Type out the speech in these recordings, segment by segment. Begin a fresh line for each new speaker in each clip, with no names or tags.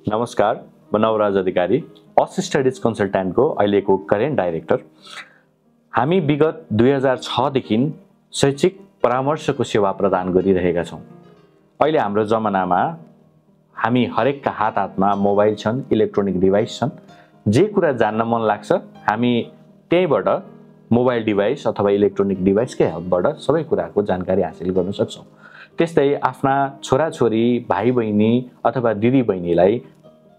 नमस्कार, म नवराज अधिकारी, अस स्टडिज कन्सल्ट्यान्टको अहिलेको करेन्ट डाइरेक्टर। हामी विगत 2006 देखि शैक्षिक परामर्शको सेवा प्रदान गरिरहेका छौँ। अहिले हाम्रो जमानामा हामी हरेकका हातमा मोबाइल छन्, इलेक्ट्रोनिक डिभाइस छन्। जे कुरा जान्न मन लाग्छ हामी त्यहीबाट मोबाइल डिभाइस अथवा इलेक्ट्रोनिक डिभाइसकै हेल्पबाट सबै कुराको जानकारी हासिल गर्न सक्छौँ। त्यस्तै आफ्ना छोराछोरी, भाइ-बहिनी अथवा दिदी-बहिनीलाई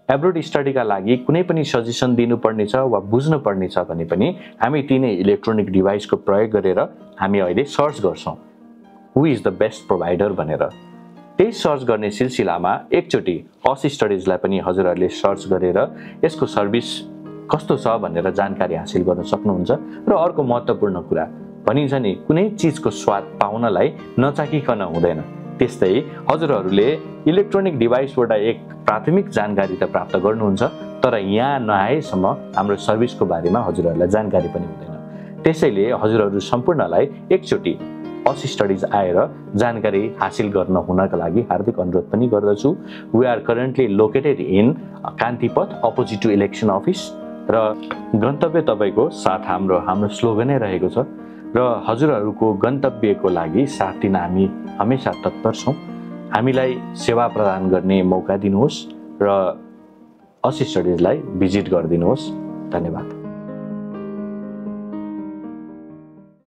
एब्रोड स्टडीका लागि कुनै पनि सजेसन दिनुपर्ने छ वा बुझ्नुपर्ने छ भने पनि हामी तिनै इलेक्ट्रोनिक डिभाइसको प्रयोग गरेर हामी अहिले सर्च गर्छौँ हु इज द बेस्ट प्रोभाइडर भनेर। त्यही सर्च गर्ने सिलसिलामा एकचोटि अस स्टडिजलाई पनि हजुरहरूले सर्च गरेर यसको सर्भिस कस्तो छ भनेर जानकारी हासिल गर्न सक्नुहुन्छ। र अर्को महत्त्वपूर्ण कुरा भनिन्छ नि, कुनै चिजको स्वाद पाउनलाई नचाखिकन हुँदैन। त्यस्तै हजुरहरूले इलेक्ट्रोनिक डिभाइसबाट एक प्राथमिक जानकारी त प्राप्त गर्नुहुन्छ, तर यहाँ नआएसम्म हाम्रो सर्भिसको बारेमा हजुरहरूलाई जानकारी पनि हुँदैन। त्यसैले हजुरहरू सम्पूर्णलाई एकचोटि अस स्टडिज आएर जानकारी हासिल गर्न हुनका लागि हार्दिक अनुरोध पनि गर्दछु। We are currently located in Kantipath opposite to election office र गन्तव्य तपाईँको साथ हाम्रो स्लोगनै रहेको छ र हजुरहरूको गन्तव्यको लागि साथ दिन हामी हमेशा तत्पर छौँ। हामीलाई सेवा प्रदान गर्ने मौका दिनुहोस् र अस स्टडिजलाई भिजिट गरिदिनुहोस्। धन्यवाद।